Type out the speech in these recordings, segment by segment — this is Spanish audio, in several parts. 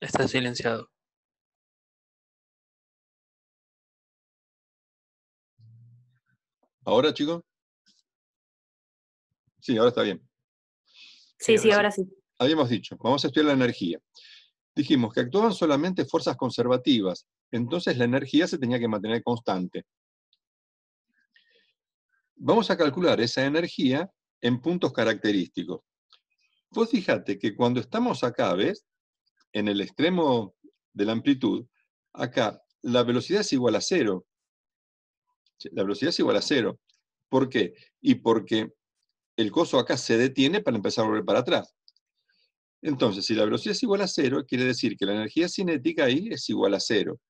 Está silenciado. ¿Ahora, chicos? Sí, ahora está bien. Sí, Sí, ahora ahora sí. sí. Habíamos dicho, vamos a estudiar la energía. Dijimos que actuaban solamente fuerzas conservativas, entonces la energía se tenía que mantener constante. Vamos a calcular esa energía en puntos característicos. Vos fíjate que cuando estamos acá, ¿ves? En el extremo de la amplitud, acá la velocidad es igual a cero. La velocidad es igual a cero. ¿Por qué? Y porque el coso acá se detiene para empezar a volver para atrás. Entonces, si la velocidad es igual a cero, quiere decir que la energía cinética ahí es igual a cero.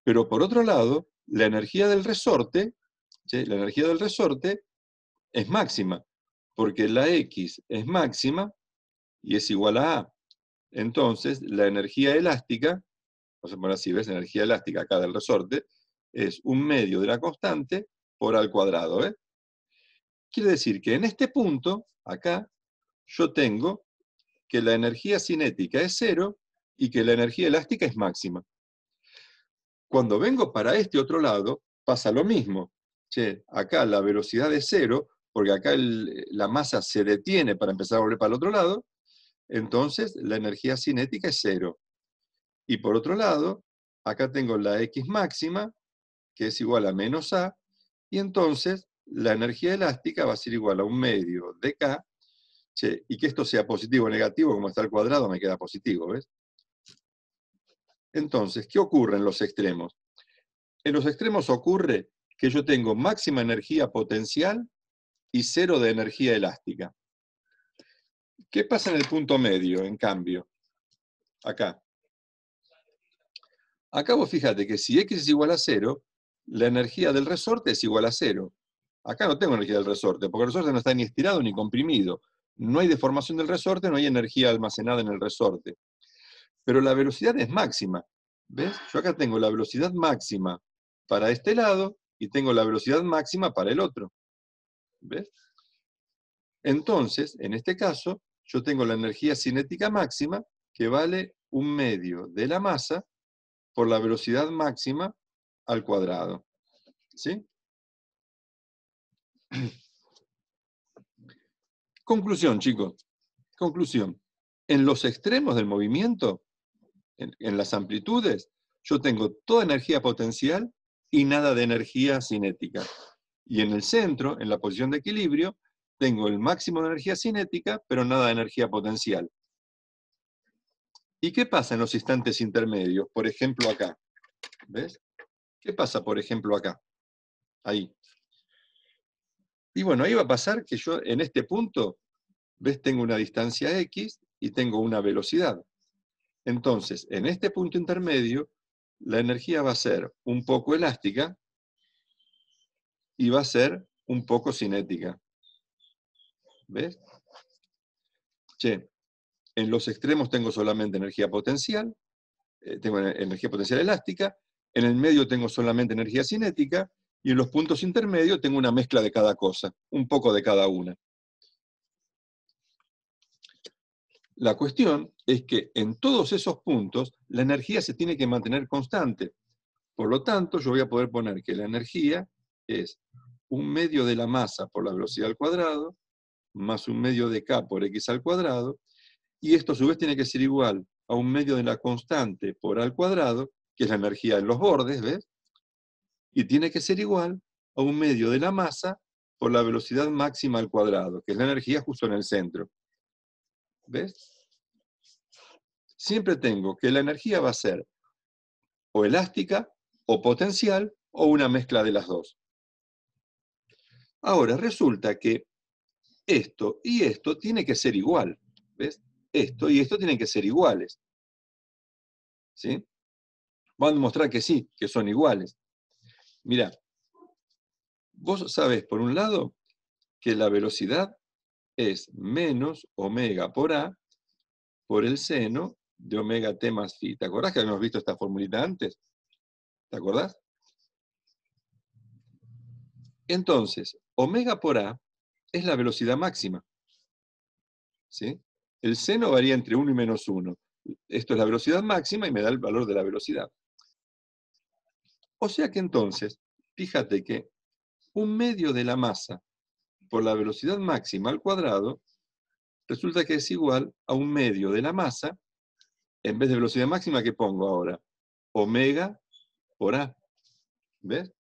Pero por otro lado, la energía del resorte, ¿sí? La energía del resorte es máxima, porque la X es máxima y es igual a A. Entonces, la energía elástica, vamos a poner así, ¿ves? La energía elástica acá del resorte es un medio de la constante por al cuadrado, ¿ves? Quiere decir que en este punto, acá, yo tengo que la energía cinética es cero y que la energía elástica es máxima. Cuando vengo para este otro lado, pasa lo mismo. Che, acá la velocidad es cero, porque acá la masa se detiene para empezar a volver para el otro lado, entonces la energía cinética es cero. Y por otro lado, acá tengo la X máxima, que es igual a menos A, y entonces la energía elástica va a ser igual a un medio de K. Che, y que esto sea positivo o negativo, como está al cuadrado, me queda positivo, ¿ves? Entonces, ¿qué ocurre en los extremos? En los extremos ocurre que yo tengo máxima energía potencial y cero de energía elástica. ¿Qué pasa en el punto medio, en cambio? Acá. Acá vos fíjate que si X es igual a cero, la energía del resorte es igual a cero. Acá no tengo energía del resorte, porque el resorte no está ni estirado ni comprimido. No hay deformación del resorte, no hay energía almacenada en el resorte. Pero la velocidad es máxima. ¿Ves? Yo acá tengo la velocidad máxima para este lado y tengo la velocidad máxima para el otro. ¿Ves? Entonces, en este caso, yo tengo la energía cinética máxima que vale un medio de la masa por la velocidad máxima al cuadrado. ¿Sí? Conclusión, chicos. Conclusión. En los extremos del movimiento, en las amplitudes, yo tengo toda energía potencial y nada de energía cinética. Y en el centro, en la posición de equilibrio, tengo el máximo de energía cinética, pero nada de energía potencial. ¿Y qué pasa en los instantes intermedios? Por ejemplo, acá. ¿Ves? ¿Qué pasa, por ejemplo, acá? Ahí. Y bueno, ahí va a pasar que yo en este punto, ¿ves? Tengo una distancia X y tengo una velocidad. Entonces, en este punto intermedio, la energía va a ser un poco elástica y va a ser un poco cinética. ¿Ves? Che, en los extremos tengo solamente energía potencial, tengo energía potencial elástica, en el medio tengo solamente energía cinética, y en los puntos intermedios tengo una mezcla de cada cosa, un poco de cada una. La cuestión es que en todos esos puntos la energía se tiene que mantener constante. Por lo tanto, yo voy a poder poner que la energía es un medio de la masa por la velocidad al cuadrado, más un medio de K por X al cuadrado, y esto a su vez tiene que ser igual a un medio de la constante por al cuadrado, que es la energía en los bordes, ¿ves? Y tiene que ser igual a un medio de la masa por la velocidad máxima al cuadrado, que es la energía justo en el centro. ¿Ves? Siempre tengo que la energía va a ser o elástica, o potencial, o una mezcla de las dos. Ahora, resulta que esto y esto tiene que ser igual. ¿Ves? Esto y esto tienen que ser iguales. ¿Sí? Van a demostrar que sí, que son iguales. Mirá, vos sabés, por un lado, que la velocidad es menos omega por A por el seno de omega t más phi. ¿Te acordás que habíamos visto esta formulita antes? ¿Te acordás? Entonces, omega por A es la velocidad máxima. ¿Sí? El seno varía entre 1 y menos 1. Esto es la velocidad máxima y me da el valor de la velocidad. O sea que entonces, fíjate que 1/2 de la masa por la velocidad máxima al cuadrado resulta que es igual a 1/2 de la masa, en vez de velocidad máxima, ¿qué pongo ahora? Omega por A. ¿Ves?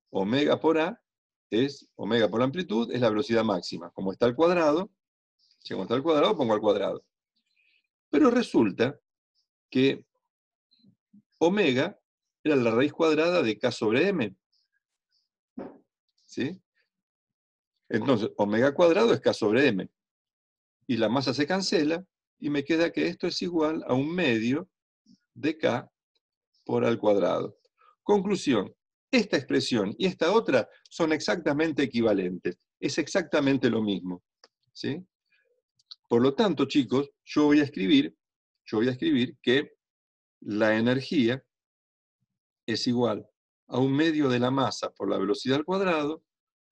Omega por A es, omega por la amplitud, es la velocidad máxima. Como está al cuadrado, si como está al cuadrado, pongo al cuadrado. Pero resulta que omega era la raíz cuadrada de K sobre M. ¿Sí? Entonces, omega cuadrado es K sobre M. Y la masa se cancela, y me queda que esto es igual a 1/2 de K por A al cuadrado. Conclusión, esta expresión y esta otra son exactamente equivalentes. Es exactamente lo mismo. ¿Sí? Por lo tanto, chicos, yo voy a escribir que la energía es igual a 1/2 de la masa por la velocidad al cuadrado,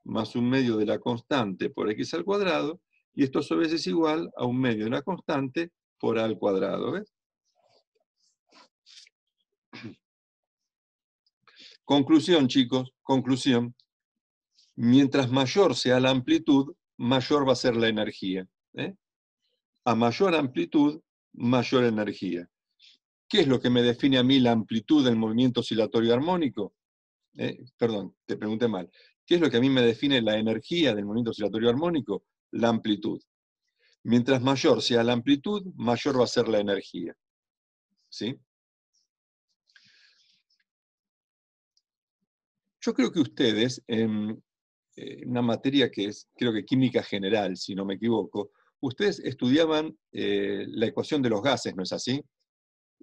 más 1/2 de la constante por x al cuadrado, y esto a su vez es igual a 1/2 de la constante por a al cuadrado. ¿Ves? Conclusión, chicos, conclusión. Mientras mayor sea la amplitud, mayor va a ser la energía. ¿Eh? A mayor amplitud, mayor energía. ¿Qué es lo que me define a mí la amplitud del movimiento oscilatorio armónico? Perdón, te pregunté mal. ¿Qué es lo que a mí me define la energía del movimiento oscilatorio armónico? La amplitud. Mientras mayor sea la amplitud, mayor va a ser la energía. ¿Sí? Yo creo que ustedes, en una materia que es, creo que química general, si no me equivoco, ustedes estudiaban la ecuación de los gases, ¿no es así?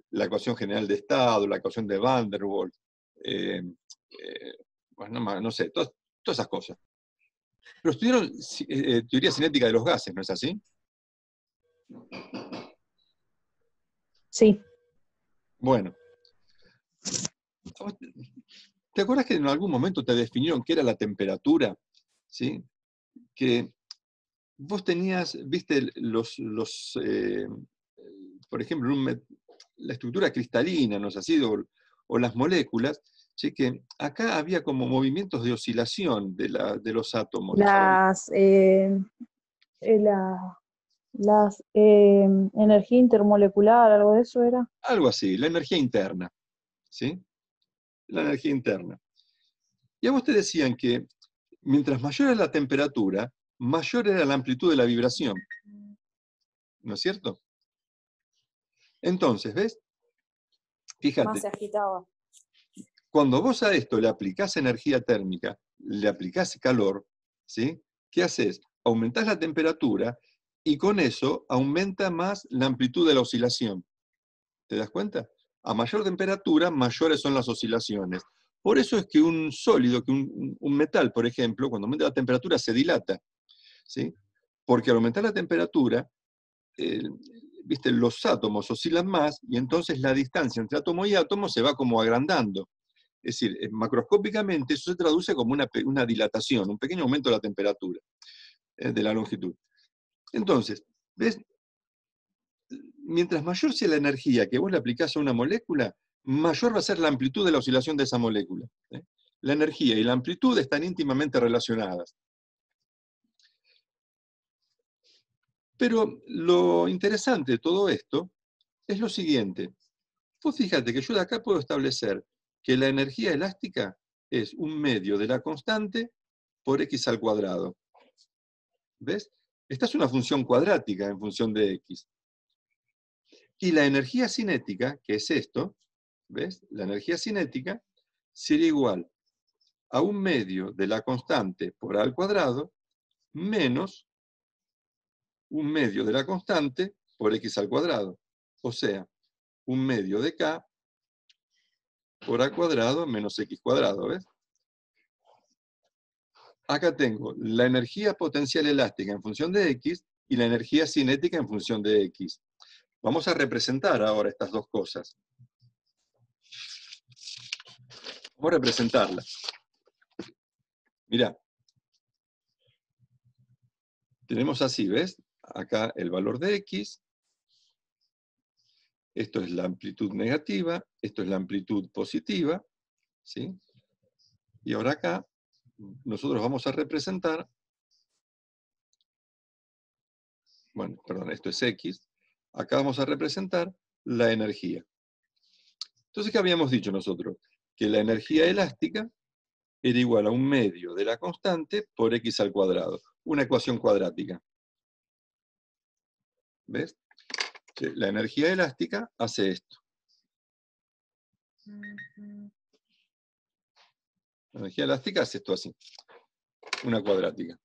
La ecuación general de estado, la ecuación de Van der Waals, bueno, no sé, todas esas cosas. Pero estudiaron teoría cinética de los gases, ¿no es así? Sí. Bueno. ¿Te acuerdas que en algún momento te definieron qué era la temperatura? ¿Sí? Que vos tenías, viste, por ejemplo, la estructura cristalina, ¿no es así? O las moléculas, ¿sí? Que acá había como movimientos de oscilación de los átomos. Las energía intermolecular, algo de eso era. Algo así, la energía interna. ¿Sí? La energía interna. Y a vos te decían que mientras mayor era la temperatura, mayor era la amplitud de la vibración. ¿No es cierto? Entonces, ¿ves? Fíjate. Más se agitaba. Cuando vos a esto le aplicás energía térmica, le aplicás calor, ¿sí? ¿Qué haces? Aumentás la temperatura y con eso aumenta más la amplitud de la oscilación. ¿Te das cuenta? A mayor temperatura, mayores son las oscilaciones. Por eso es que un sólido, que un metal, por ejemplo, cuando aumenta la temperatura se dilata. ¿Sí? Porque al aumentar la temperatura, ¿viste? Los átomos oscilan más y entonces la distancia entre átomo y átomo se va como agrandando. Es decir, macroscópicamente eso se traduce como una dilatación, un pequeño aumento de la temperatura, de la longitud. Entonces, ¿ves? Mientras mayor sea la energía que vos le aplicás a una molécula, mayor va a ser la amplitud de la oscilación de esa molécula. La energía y la amplitud están íntimamente relacionadas. Pero lo interesante de todo esto es lo siguiente. Vos fíjate que yo de acá puedo establecer que la energía elástica es 1/2 de la constante por x al cuadrado. ¿Ves? Esta es una función cuadrática en función de x. Y la energía cinética, que es esto, ¿ves? La energía cinética sería igual a 1/2 de la constante por a al cuadrado menos 1/2 de la constante por x al cuadrado. O sea, 1/2 de k por a cuadrado menos x cuadrado, ¿ves? Acá tengo la energía potencial elástica en función de x y la energía cinética en función de x. Vamos a representar ahora estas dos cosas. Vamos a representarlas. Mirá. Tenemos así, ¿ves? Acá el valor de x Esto es la amplitud negativa, esto es la amplitud positiva, ¿sí? Y ahora acá nosotros vamos a representar, bueno, perdón, esto es X, acá vamos a representar la energía. Entonces, ¿qué habíamos dicho nosotros? Que la energía elástica era igual a un medio de la constante por X al cuadrado, una ecuación cuadrática. ¿Ves? Que la energía elástica hace esto. La energía elástica hace esto así, una cuadrática.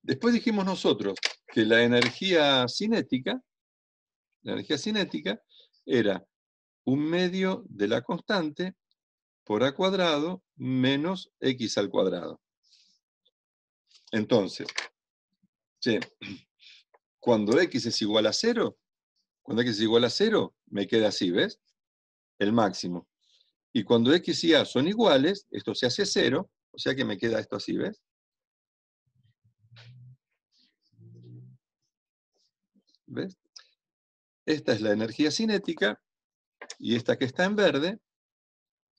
Después dijimos nosotros que la energía cinética era un medio de la constante por a cuadrado menos x al cuadrado. Entonces, che, cuando x es igual a 0, me queda así, ¿ves? El máximo. Y cuando x y a son iguales, esto se hace 0, o sea que me queda esto así, ¿ves? ¿Ves? Esta es la energía cinética y esta que está en verde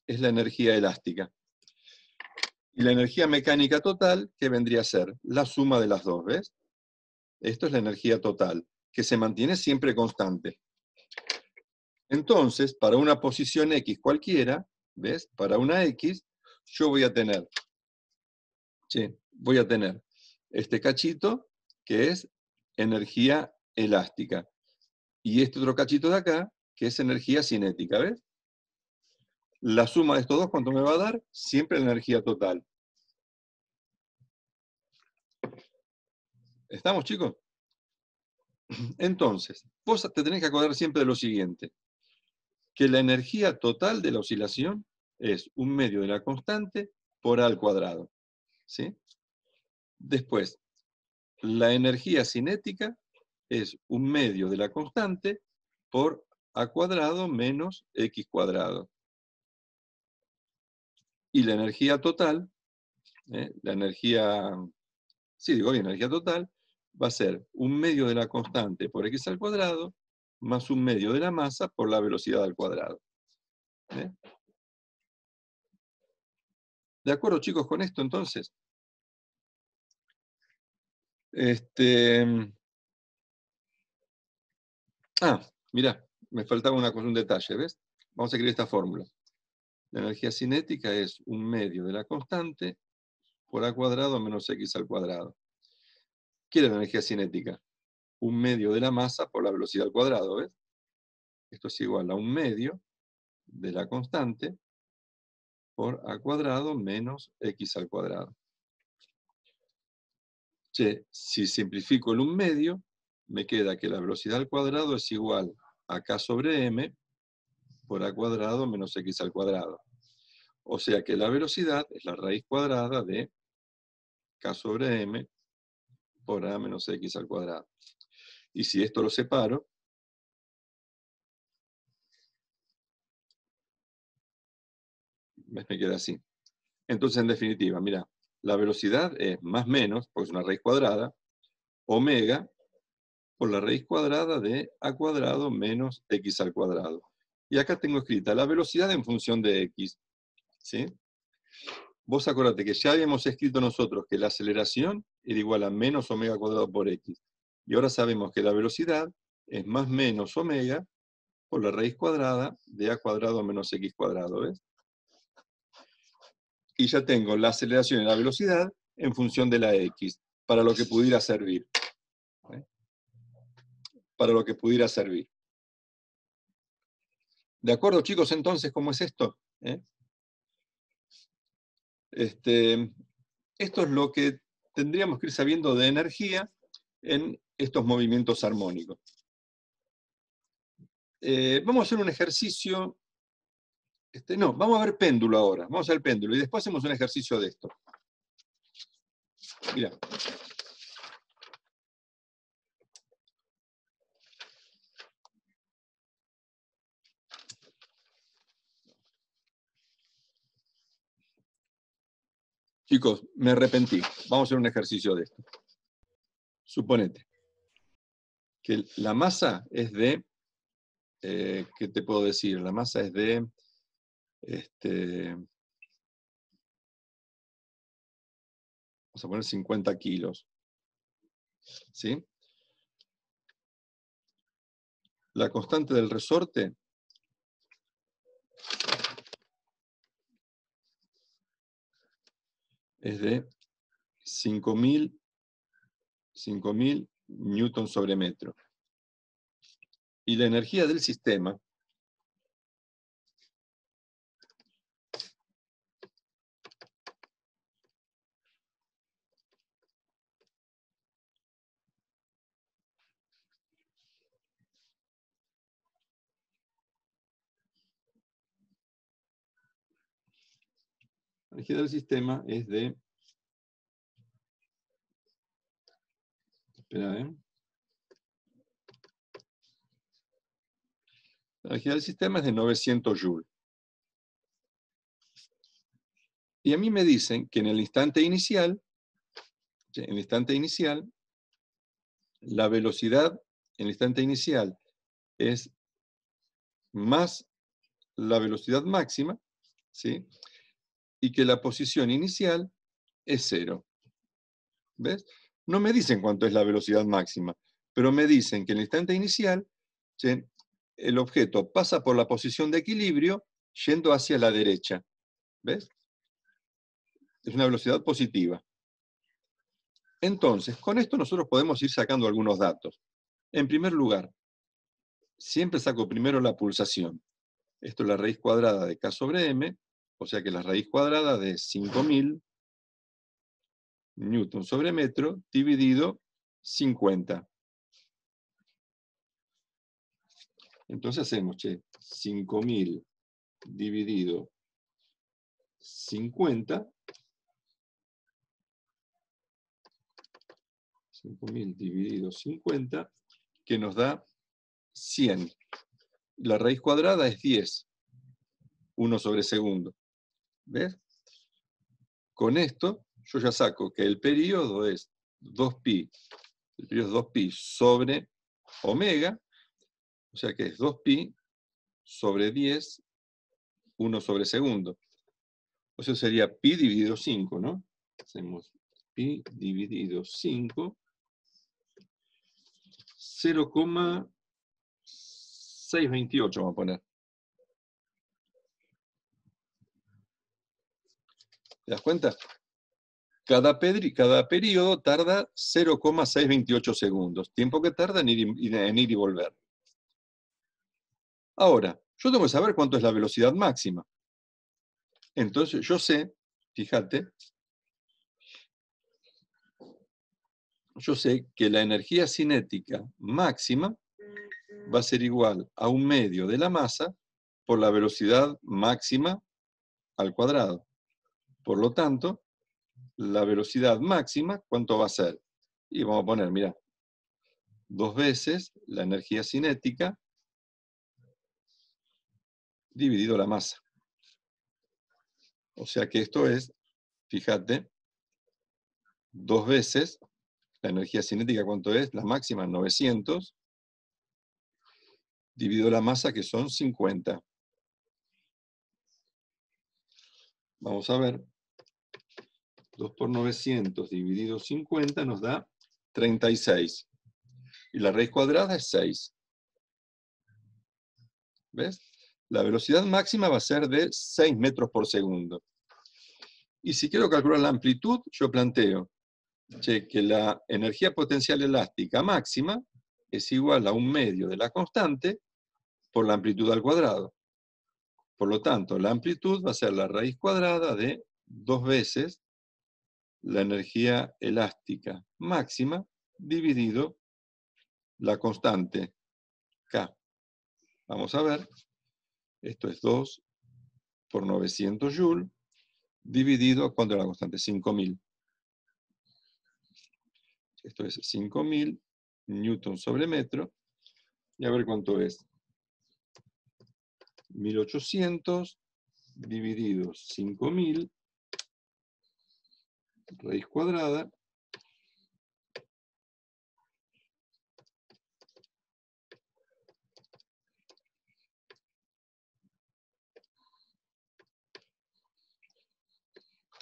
es la energía elástica. Y la energía mecánica total, que vendría a ser la suma de las dos, ¿ves? Esto es la energía total, que se mantiene siempre constante. Entonces, para una posición X cualquiera, ¿ves? Para una X, yo voy a tener este cachito, que es energía elástica. Y este otro cachito de acá, que es energía cinética, ¿ves? La suma de estos dos, ¿cuánto me va a dar? Siempre la energía total. ¿Estamos, chicos? Entonces, vos te tenés que acordar siempre de lo siguiente, que la energía total de la oscilación es un medio de la constante por A al cuadrado, ¿sí? Después, la energía cinética es un medio de la constante por A cuadrado menos X cuadrado. Y la energía total, la energía total, va a ser un medio de la constante por X al cuadrado más un medio de la masa por la velocidad al cuadrado. ¿De acuerdo, chicos, con esto entonces? Mirá, me faltaba un detalle, ¿ves? Vamos a escribir esta fórmula. La energía cinética es un medio de la constante por A cuadrado menos X al cuadrado. ¿Qué es la energía cinética? Un medio de la masa por la velocidad al cuadrado, ¿ves? Esto es igual a un medio de la constante por A cuadrado menos X al cuadrado. Si simplifico el un medio, me queda que la velocidad al cuadrado es igual a K sobre M por A cuadrado menos X al cuadrado. O sea que la velocidad es la raíz cuadrada de K sobre M por A menos X al cuadrado. Y si esto lo separo, me queda así. Entonces, en definitiva, mira, la velocidad es más menos, porque es una raíz cuadrada, omega por la raíz cuadrada de A cuadrado menos X al cuadrado. Y acá tengo escrita la velocidad en función de X. ¿Sí? Vos acordate que ya habíamos escrito nosotros que la aceleración era igual a menos omega cuadrado por X. Y ahora sabemos que la velocidad es más menos omega por la raíz cuadrada de A cuadrado menos X cuadrado. ¿Ves? Y ya tengo la aceleración y la velocidad en función de la X, para lo que pudiera servir. Para lo que pudiera servir. ¿De acuerdo, chicos, entonces, cómo es esto? Esto es lo que tendríamos que ir sabiendo de energía en estos movimientos armónicos. Vamos a hacer un ejercicio. No, vamos a ver péndulo ahora. Vamos a ver péndulo y después hacemos un ejercicio de esto. Mira. Chicos, me arrepentí. Vamos a hacer un ejercicio de esto. Suponete que la masa es de, ¿qué te puedo decir? La masa es de, vamos a poner 50 kilos. ¿Sí? La constante del resorte es de 5.000 newton sobre metro. Y la energía del sistema es de, espera, la energía del sistema es de 900 joules. Y a mí me dicen que en el instante inicial, la velocidad en el instante inicial es más la velocidad máxima, ¿sí? Y que la posición inicial es 0. ¿Ves? No me dicen cuánto es la velocidad máxima, pero me dicen que en el instante inicial, ¿sí?, el objeto pasa por la posición de equilibrio yendo hacia la derecha. ¿Ves? Es una velocidad positiva. Entonces, con esto nosotros podemos ir sacando algunos datos. En primer lugar, siempre saco primero la pulsación. Esto es la raíz cuadrada de K sobre M, o sea que la raíz cuadrada de 5.000 newton sobre metro dividido 50. Entonces hacemos, 5.000 dividido 50, 5.000 dividido 50, que nos da 100. La raíz cuadrada es 10, 1 sobre segundo. ¿Ves? Con esto yo ya saco que el periodo es 2pi, el periodo es 2pi sobre omega, o sea que es 2pi sobre 10, 1 sobre segundo. O sea, sería pi dividido 5, ¿no? Hacemos pi dividido 5, 0,628 vamos a poner. ¿Te das cuenta? Cada periodo tarda 0,628 segundos, tiempo que tarda en ir y volver. Ahora, yo tengo que saber cuánto es la velocidad máxima. Entonces, yo sé, fíjate, yo sé que la energía cinética máxima va a ser igual a 1/2 de la masa por la velocidad máxima al cuadrado. Por lo tanto, la velocidad máxima, ¿cuánto va a ser? Y vamos a poner, mira, 2 veces la energía cinética dividido la masa. O sea que esto es, fíjate, 2 veces la energía cinética, ¿cuánto es? La máxima, 900, dividido la masa, que son 50. Vamos a ver. 2 por 900 dividido 50 nos da 36. Y la raíz cuadrada es 6. ¿Ves? La velocidad máxima va a ser de 6 metros por segundo. Y si quiero calcular la amplitud, yo planteo que la energía potencial elástica máxima es igual a 1/2 de la constante por la amplitud al cuadrado. Por lo tanto, la amplitud va a ser la raíz cuadrada de 2 veces la energía elástica máxima dividido la constante K. Vamos a ver. Esto es 2 por 900 joules dividido, ¿cuánto es la constante? 5.000. Esto es 5.000 newton sobre metro. Y a ver cuánto es. 1.800 dividido 5.000 raíz cuadrada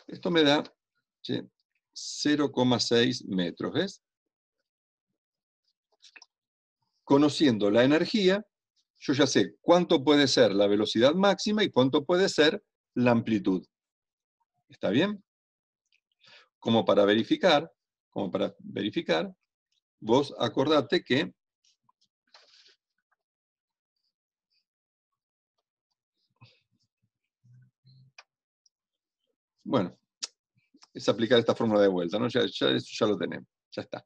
esto me da 0,6 metros, ¿ves? Conociendo la energía, yo ya sé cuánto puede ser la velocidad máxima y cuánto puede ser la amplitud. ¿Está bien? Como para verificar, vos acordate que bueno, es aplicar esta fórmula de vuelta, ¿no? Eso ya lo tenemos, ya está.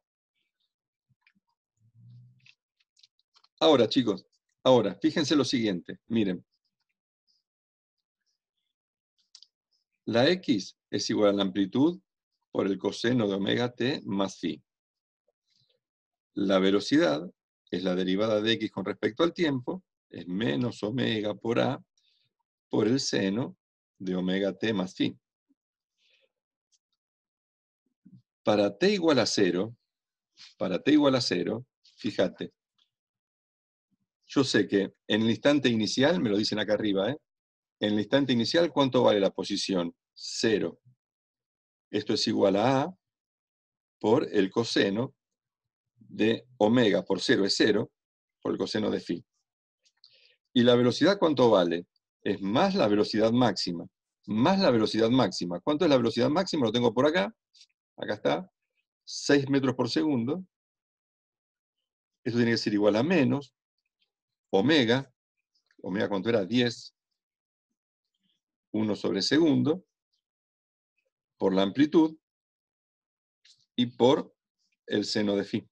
Ahora, chicos, fíjense lo siguiente, miren. La X es igual a la amplitud por el coseno de omega t más phi. La velocidad es la derivada de X con respecto al tiempo, es menos omega por A por el seno de omega t más phi. Para t igual a 0, fíjate, yo sé que en el instante inicial, me lo dicen acá arriba, en el instante inicial, ¿cuánto vale la posición? 0. Esto es igual a A por el coseno de omega por 0 es 0, por el coseno de phi. ¿Y la velocidad cuánto vale? Es más la velocidad máxima. Más la velocidad máxima. ¿Cuánto es la velocidad máxima? Lo tengo por acá. Acá está. 6 metros por segundo. Esto tiene que ser igual a menos omega. Omega, ¿cuánto era? 10. 1 sobre segundo. Por la amplitud. Y por el seno de phi.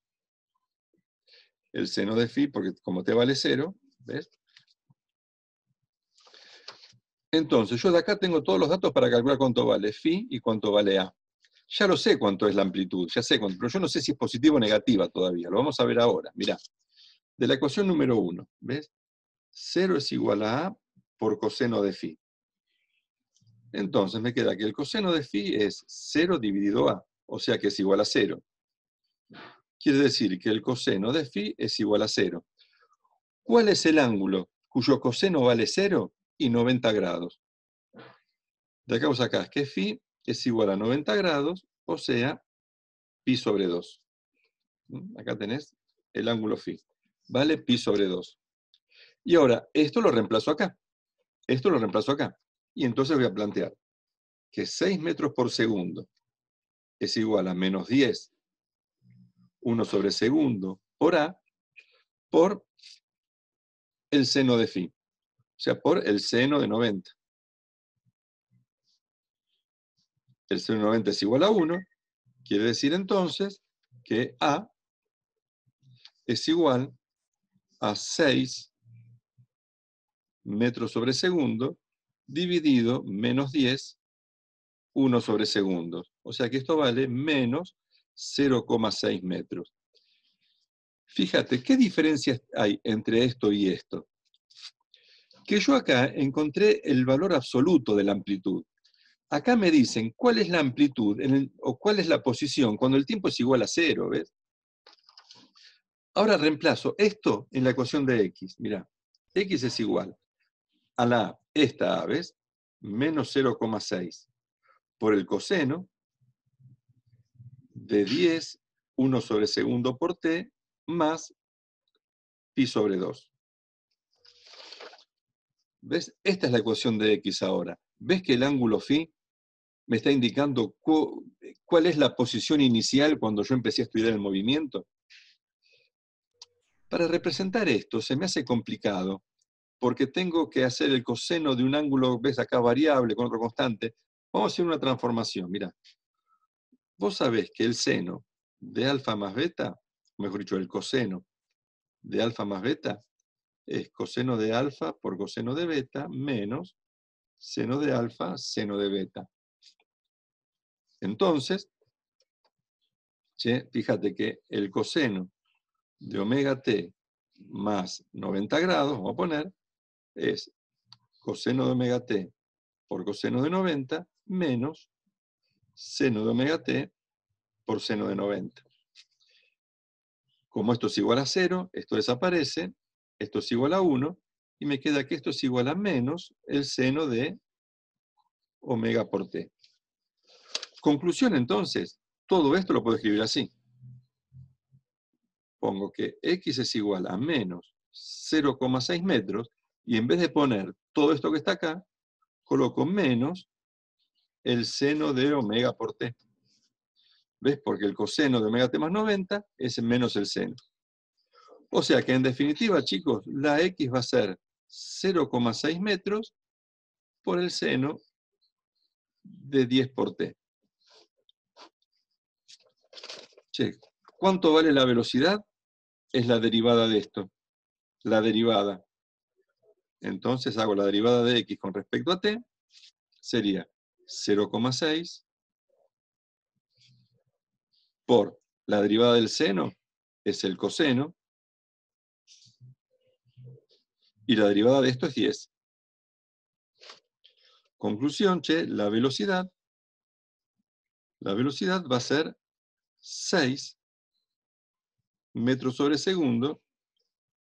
El seno de phi, porque como t vale 0, ¿ves? Entonces, yo de acá tengo todos los datos para calcular cuánto vale phi y cuánto vale A. Ya lo sé cuánto es la amplitud, ya sé cuánto, pero yo no sé si es positiva o negativa todavía. Lo vamos a ver ahora. Mirá, de la ecuación número 1, ¿ves? 0 es igual a A por coseno de phi. Entonces me queda que el coseno de phi es 0 dividido A, o sea que es igual a 0. Quiere decir que el coseno de phi es igual a 0. ¿Cuál es el ángulo cuyo coseno vale 0 y 90 grados? De acá vos sacás que phi es igual a 90 grados, o sea, pi sobre 2. Acá tenés el ángulo phi. Vale pi sobre 2. Y ahora, esto lo reemplazo acá. Esto lo reemplazo acá. Y entonces voy a plantear que 6 metros por segundo es igual a menos 10, 1 sobre segundo, por A, por el seno de phi. O sea, por el seno de 90. El seno de 90 es igual a 1. Quiere decir entonces que A es igual a 6 metros sobre segundo dividido menos 10, 1 sobre segundo. O sea que esto vale menos 0,6 metros. Fíjate, ¿qué diferencias hay entre esto y esto? Que yo acá encontré el valor absoluto de la amplitud. Acá me dicen cuál es la amplitud o cuál es la posición cuando el tiempo es igual a 0, ¿ves? Ahora reemplazo esto en la ecuación de x. Mirá, x es igual a la esta A, ¿ves? Menos 0,6 por el coseno de 10, 1 sobre segundo por t, más pi sobre 2. ¿Ves? Esta es la ecuación de x ahora. ¿Ves que el ángulo phi me está indicando cuál es la posición inicial cuando yo empecé a estudiar el movimiento? Para representar esto se me hace complicado, porque tengo que hacer el coseno de un ángulo, ves acá variable con otro constante. Vamos a hacer una transformación, mirá. Vos sabés que el seno de alfa más beta, mejor dicho, el coseno de alfa más beta, es coseno de alfa por coseno de beta menos seno de alfa, seno de beta. Entonces, fíjate que el coseno de omega t más 90 grados, vamos a poner, es coseno de omega t por coseno de 90 menos seno de omega t por seno de 90. Como esto es igual a 0, esto desaparece, esto es igual a 1, y me queda que esto es igual a menos el seno de omega por t. Conclusión, entonces, todo esto lo puedo escribir así. Pongo que x es igual a menos 0,6 metros, y en vez de poner todo esto que está acá, coloco menos el seno de omega por t. ¿Ves? Porque el coseno de omega t más 90 es menos el seno. O sea que en definitiva, chicos, la x va a ser 0,6 metros por el seno de 10 por t. Che, ¿cuánto vale la velocidad? Es la derivada de esto. La derivada. Entonces hago la derivada de x con respecto a t. Sería 0,6 por la derivada del seno, es el coseno, y la derivada de esto es 10. Conclusión, che, la velocidad va a ser 6 metros sobre segundo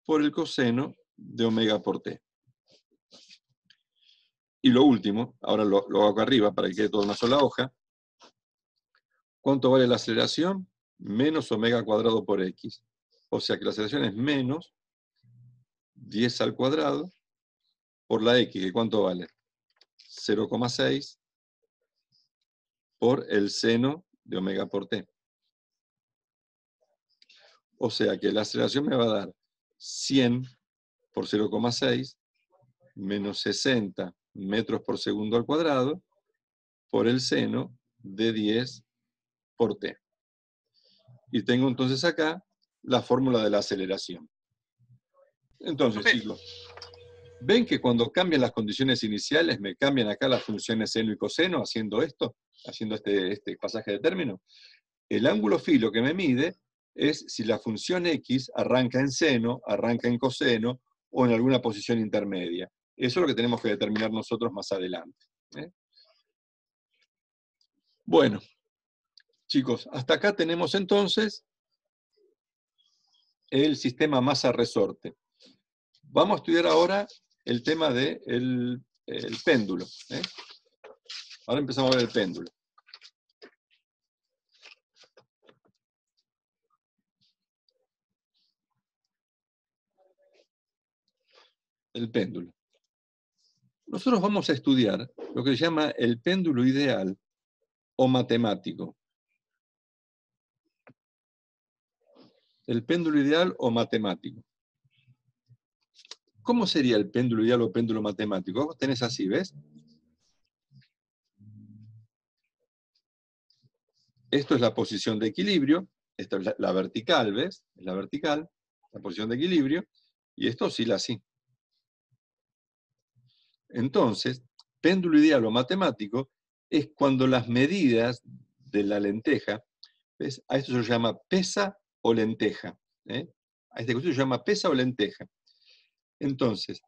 por el coseno de omega por t. Y lo último, ahora lo hago acá arriba para que quede toda una sola hoja. ¿Cuánto vale la aceleración? Menos omega cuadrado por x. O sea que la aceleración es menos 10 al cuadrado por la x, que ¿cuánto vale? 0,6 por el seno de omega por t. O sea que la aceleración me va a dar 100 por 0,6 menos 60 metros por segundo al cuadrado por el seno de 10 por t. Y tengo entonces acá la fórmula de la aceleración. Entonces, chicos, ¿ven que cuando cambian las condiciones iniciales me cambian acá las funciones seno y coseno haciendo esto? Haciendo este pasaje de término. El ángulo filo que me mide es si la función x arranca en seno, arranca en coseno o en alguna posición intermedia. Eso es lo que tenemos que determinar nosotros más adelante. Bueno, chicos, hasta acá tenemos entonces el sistema masa-resorte. Vamos a estudiar ahora el tema del péndulo. Ahora empezamos a ver el péndulo. El péndulo. Nosotros vamos a estudiar lo que se llama el péndulo ideal o matemático. El péndulo ideal o matemático. ¿Cómo sería el péndulo ideal o péndulo matemático? Vos tenés así, ¿ves? Esto es la posición de equilibrio, esta es la vertical, ¿ves? Es la vertical, la posición de equilibrio, y esto oscila así. Entonces, péndulo ideal o matemático es cuando las medidas de la lenteja, ¿ves? A esto se llama pesa o lenteja. A este concepto se llama pesa o lenteja. Entonces,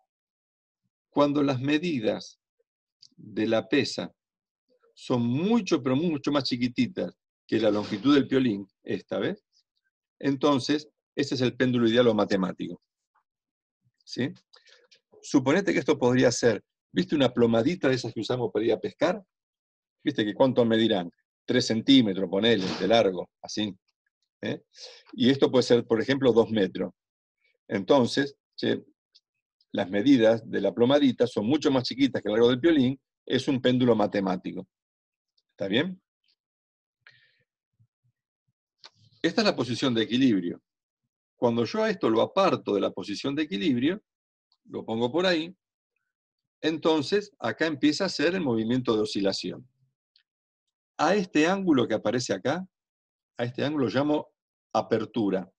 cuando las medidas de la pesa son mucho, pero mucho más chiquititas que la longitud del piolín, esta vez, entonces, ese es el péndulo ideal o matemático. ¿Sí? Suponete que esto podría ser, ¿viste una plomadita de esas que usamos para ir a pescar? ¿Viste que cuánto medirán? 3 centímetros, ponele, de largo, así. Y esto puede ser, por ejemplo, 2 metros. Entonces, las medidas de la plomadita son mucho más chiquitas que el largo del piolín, es un péndulo matemático. ¿Está bien? Esta es la posición de equilibrio. Cuando yo a esto lo aparto de la posición de equilibrio, lo pongo por ahí, entonces acá empieza a ser el movimiento de oscilación. A este ángulo que aparece acá, a este ángulo lo llamo apertura.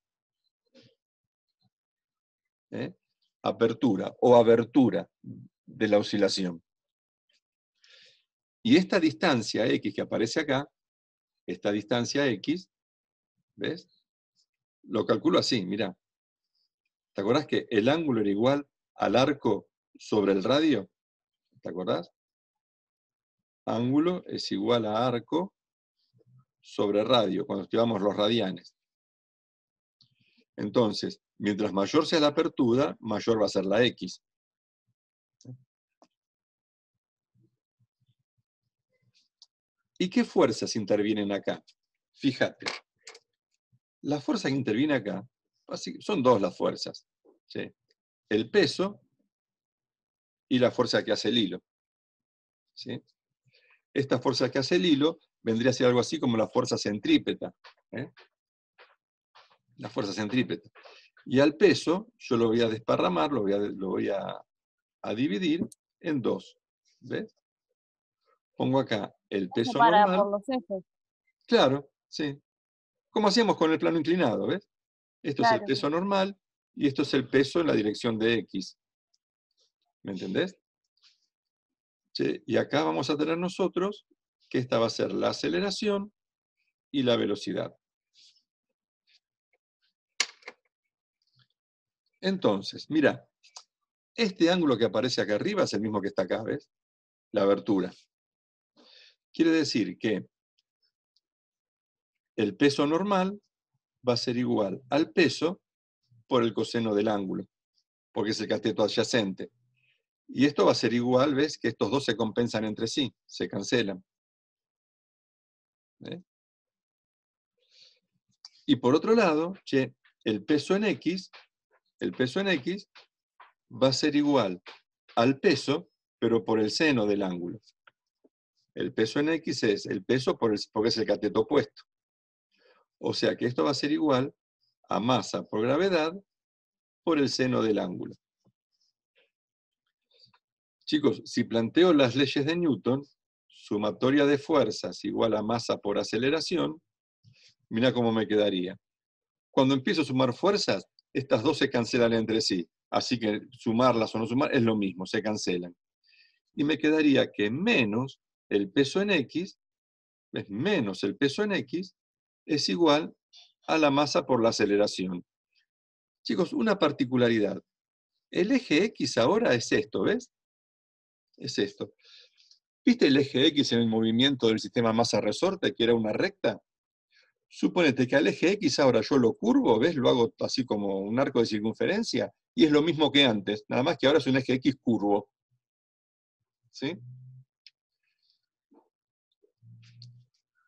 Apertura o abertura de la oscilación. Y esta distancia x que aparece acá, esta distancia x, ¿ves? Lo calculo así, mirá. ¿Te acordás que el ángulo era igual al arco sobre el radio? ¿Te acordás? Ángulo es igual a arco sobre radio, cuando estudiamos los radianes. Entonces, mientras mayor sea la apertura, mayor va a ser la X. ¿Y qué fuerzas intervienen acá? Fíjate, la fuerza que interviene acá, son dos las fuerzas, ¿sí? El peso y la fuerza que hace el hilo, ¿sí? Esta fuerza que hace el hilo vendría a ser algo así como la fuerza centrípeta, ¿eh? La fuerza centrípeta. Y al peso, yo lo voy a desparramar, lo voy a dividir en dos, ¿ves? Pongo acá el peso Para normal. por los ejes. Claro, sí. Como hacíamos con el plano inclinado, ¿ves? Esto es el Claro. peso normal y esto es el peso en la dirección de X. ¿Me entendés? Sí, y acá vamos a tener nosotros que esta va a ser la aceleración y la velocidad. Entonces, mira, este ángulo que aparece acá arriba es el mismo que está acá, ¿ves? La abertura. Quiere decir que el peso normal va a ser igual al peso por el coseno del ángulo, porque es el cateto adyacente. Y esto va a ser igual, ¿ves? Que estos dos se compensan entre sí, se cancelan. ¿Eh? Y por otro lado, che, el peso en X va a ser igual al peso, pero por el seno del ángulo. El peso en X es el peso porque es el cateto opuesto. O sea que esto va a ser igual a masa por gravedad por el seno del ángulo. Chicos, si planteo las leyes de Newton, sumatoria de fuerzas igual a masa por aceleración, mirá cómo me quedaría. Cuando empiezo a sumar fuerzas, estas dos se cancelan entre sí. Así que sumarlas o no sumar es lo mismo, se cancelan. Y me quedaría que menos el peso en X, menos el peso en X, es igual a la masa por la aceleración. Chicos, una particularidad. El eje X ahora es esto, ¿ves? Es esto. ¿Viste el eje X en el movimiento del sistema masa-resorte, que era una recta? Suponete que al eje X ahora yo lo curvo, ¿ves? Lo hago así como un arco de circunferencia, y es lo mismo que antes, nada más que ahora es un eje X curvo. ¿Sí?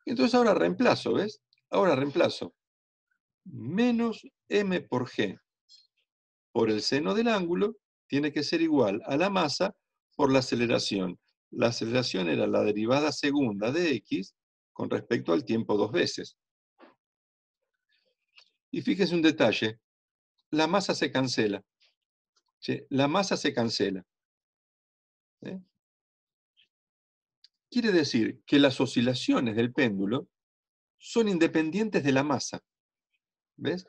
Entonces ahora reemplazo, ¿ves? Ahora reemplazo menos m por g por el seno del ángulo tiene que ser igual a la masa por la aceleración. La aceleración era la derivada segunda de x con respecto al tiempo dos veces. Y fíjese un detalle, la masa se cancela. ¿Sí? La masa se cancela. ¿Eh? Quiere decir que las oscilaciones del péndulo son independientes de la masa. ¿Ves?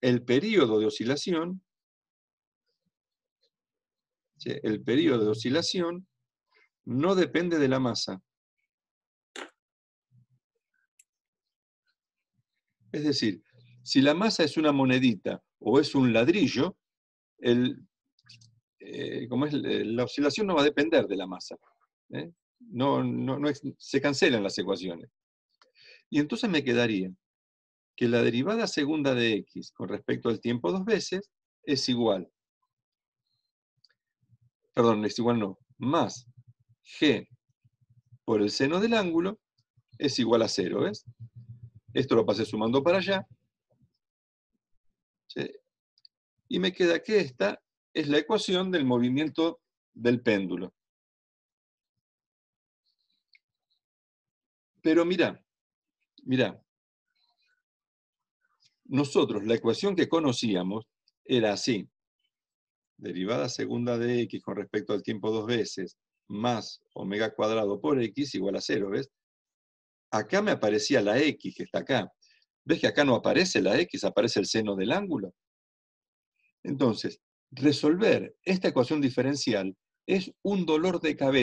El periodo de oscilación, ¿sí? El periodo de oscilación no depende de la masa. Es decir, si la masa es una monedita o es un ladrillo, la oscilación no va a depender de la masa. ¿Eh? Se cancelan las ecuaciones. Y entonces me quedaría que la derivada segunda de x con respecto al tiempo dos veces es igual. Perdón, es igual no. Más g por el seno del ángulo es igual a 0, ¿ves? Esto lo pasé sumando para allá. ¿Sí? Y me queda que esta es la ecuación del movimiento del péndulo. Pero mirá, nosotros la ecuación que conocíamos era así. Derivada segunda de x con respecto al tiempo dos veces, más omega cuadrado por x igual a 0, ¿ves? Acá me aparecía la x que está acá. ¿Ves que acá no aparece la x, aparece el seno del ángulo? Entonces, resolver esta ecuación diferencial es un dolor de cabeza.